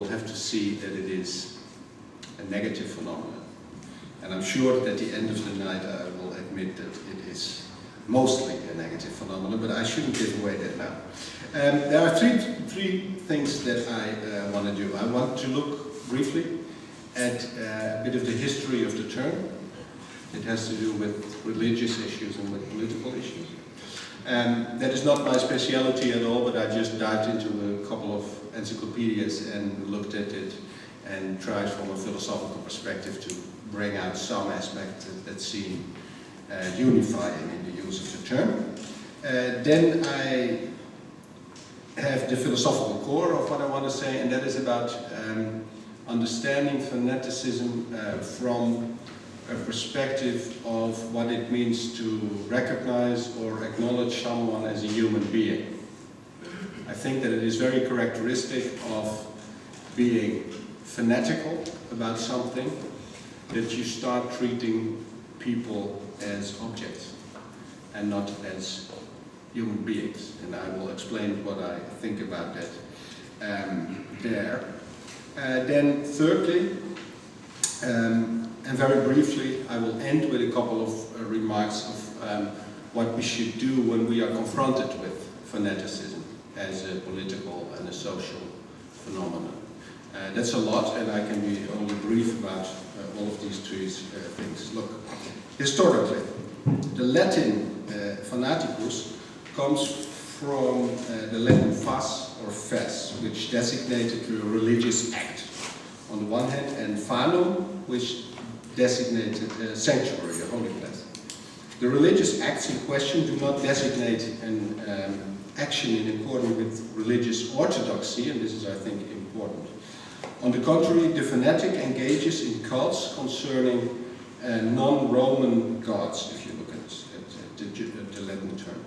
have to see that it is a negative phenomenon. And I'm sure that at the end of the night I will admit that it is mostly a negative phenomenon, but I shouldn't give away that now. There are three things that I want to do. I want to look briefly at a bit of the history of the term. It has to do with religious issues and with political issues. That is not my speciality at all, but I just dived into a couple of encyclopedias and looked at it and tried from a philosophical perspective to bring out some aspects that seem unifying in the use of the term. Then I have the philosophical core of what I want to say, and that is about understanding fanaticism from a perspective of what it means to recognize or acknowledge someone as a human being. I think that it is very characteristic of being fanatical about something that you start treating people as objects and not as human beings. And I will explain what I think about that there. Then thirdly, and very briefly, I will end with a couple of remarks of what we should do when we are confronted with fanaticism as a political and a social phenomenon. That's a lot, and I can be only brief about all of these three things. Look, historically, the Latin fanaticus comes from the Latin fas or fes, which designated a religious act on the one hand, and fanum, which designated a sanctuary, a holy place. The religious acts in question do not designate an action in accordance with religious orthodoxy, and this is, I think, important. On the contrary, the fanatic engages in cults concerning non-Roman gods, if you look at the Latin term.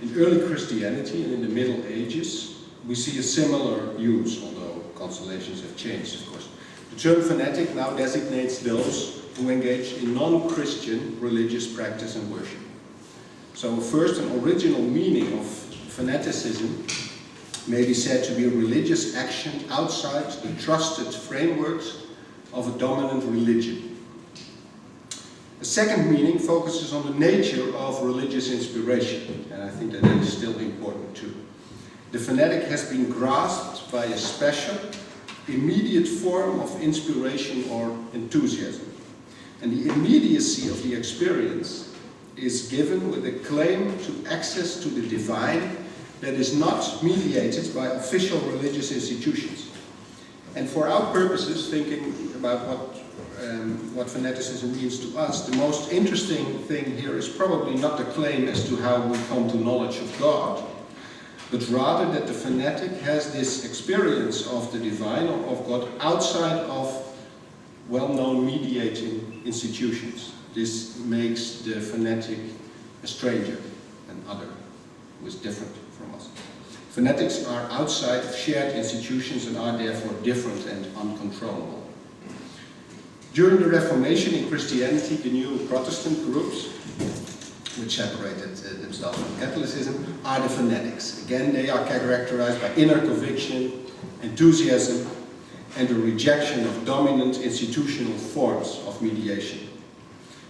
In early Christianity and in the Middle Ages, we see a similar use, although constellations have changed, of course. The term fanatic now designates those who engage in non-Christian religious practice and worship. So first, an original meaning of fanaticism may be said to be a religious action outside the trusted frameworks of a dominant religion. The second meaning focuses on the nature of religious inspiration, and I think that is still important too. The fanatic has been grasped by a special, immediate form of inspiration or enthusiasm. And the immediacy of the experience is given with a claim to access to the divine that is not mediated by official religious institutions. And for our purposes, thinking about what fanaticism means to us, the most interesting thing here is probably not the claim as to how we come to knowledge of God, but rather that the fanatic has this experience of the divine or of God outside of well-known mediating institutions. This makes the fanatic a stranger, an other, who is different from us. Fanatics are outside of shared institutions and are therefore different and uncontrollable. During the Reformation in Christianity, the new Protestant groups, which separated themselves from Catholicism, are the fanatics. Again, they are characterized by inner conviction, enthusiasm, and a rejection of dominant institutional forms of mediation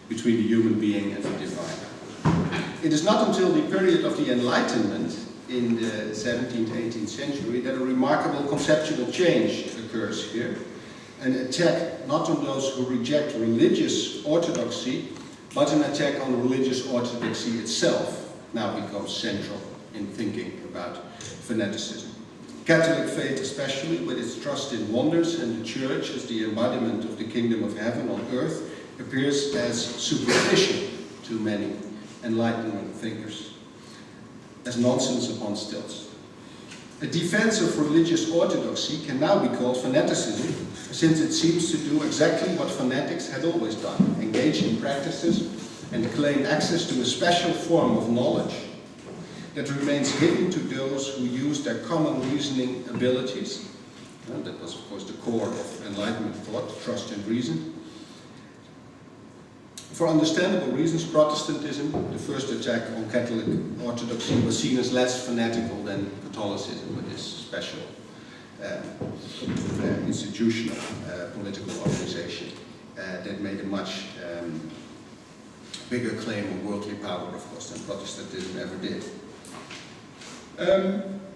between the human being and the divine. It is not until the period of the Enlightenment in the 17th, 18th century that a remarkable conceptual change occurs here. An attack not on those who reject religious orthodoxy, but an attack on religious orthodoxy itself now becomes central in thinking about fanaticism. Catholic faith, especially with its trust in wonders and the Church as the embodiment of the kingdom of heaven on earth, appears as superficial to many Enlightenment thinkers, as nonsense upon stilts. A defense of religious orthodoxy can now be called fanaticism, since it seems to do exactly what fanatics had always done, engage in practices and claim access to a special form of knowledge that remains hidden to those who use their common reasoning abilities. That was, of course, the core of Enlightenment thought, trust in reason. For understandable reasons, Protestantism, the first attack on Catholic orthodoxy, was seen as less fanatical than Catholicism with this special institutional political organization that made a much bigger claim on worldly power, of course, than Protestantism ever did.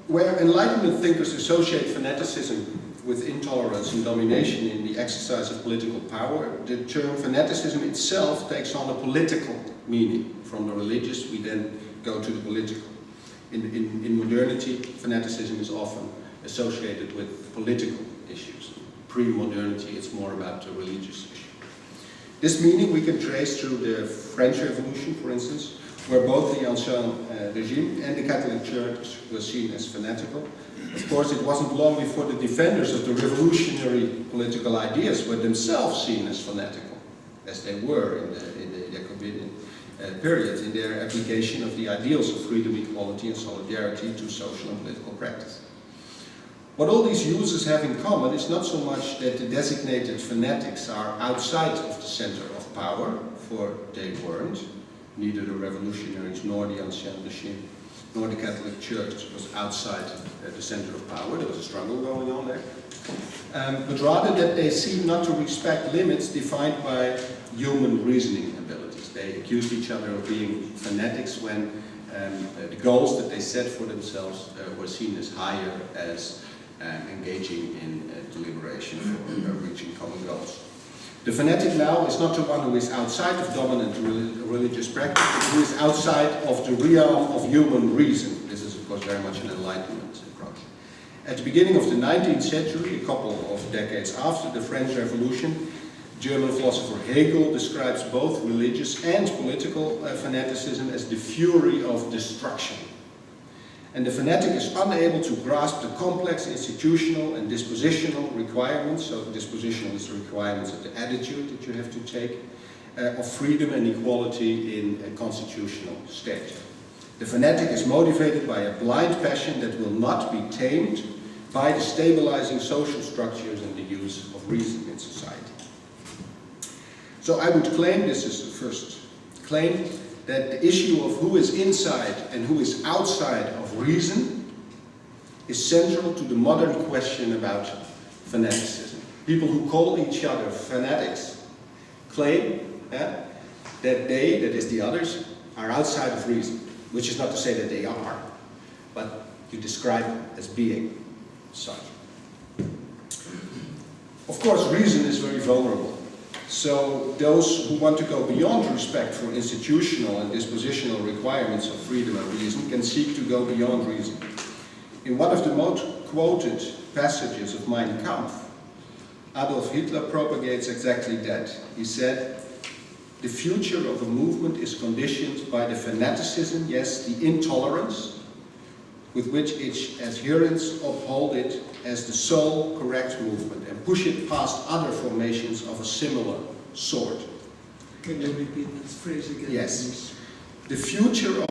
Where Enlightenment thinkers associate fanaticism with intolerance and domination in the exercise of political power, the term fanaticism itself takes on a political meaning. From the religious, we then go to the political. In modernity, fanaticism is often associated with political issues. Pre-modernity, it's more about the religious issue. This meaning we can trace through the French Revolution, for instance, where both the Ancien regime and the Catholic Church were seen as fanatical. Of course, it wasn't long before the defenders of the revolutionary political ideas were themselves seen as fanatical, as they were in the Jacobean period, in their application of the ideals of freedom, equality and solidarity to social and political practice. What all these users have in common is not so much that the designated fanatics are outside of the center of power, for they weren't. Neither the revolutionaries nor the Ancien regime nor the Catholic Church was outside the center of power. There was a struggle going on there. But rather that they seem not to respect limits defined by human reasoning abilities. They accused each other of being fanatics when the goals that they set for themselves were seen as higher as engaging in deliberation for reaching common goals. The fanatic now is not the one who is outside of dominant religious practice, but who is outside of the realm of human reason. This is, of course, very much an Enlightenment approach. At the beginning of the 19th century, a couple of decades after the French Revolution, German philosopher Hegel describes both religious and political fanaticism as the fury of destruction. And the fanatic is unable to grasp the complex institutional and dispositional requirements, so dispositional is the requirements of the attitude that you have to take, of freedom and equality in a constitutional state. The fanatic is motivated by a blind passion that will not be tamed by the stabilizing social structures and the use of reason in society. So I would claim, this is the first claim, that the issue of who is inside and who is outside of reason is central to the modern question about fanaticism. People who call each other fanatics claim that they, that is the others, are outside of reason, which is not to say that they are, but you describe them as being such. Of course, reason is very vulnerable. So those who want to go beyond respect for institutional and dispositional requirements of freedom and reason can seek to go beyond reason. In one of the most quoted passages of Mein Kampf, Adolf Hitler propagates exactly that. He said, "The future of a movement is conditioned by the fanaticism, yes, the intolerance, with which its adherents uphold it as the sole correct movement and push it past other formations of a similar sort." Can you repeat that phrase again? Yes. The future of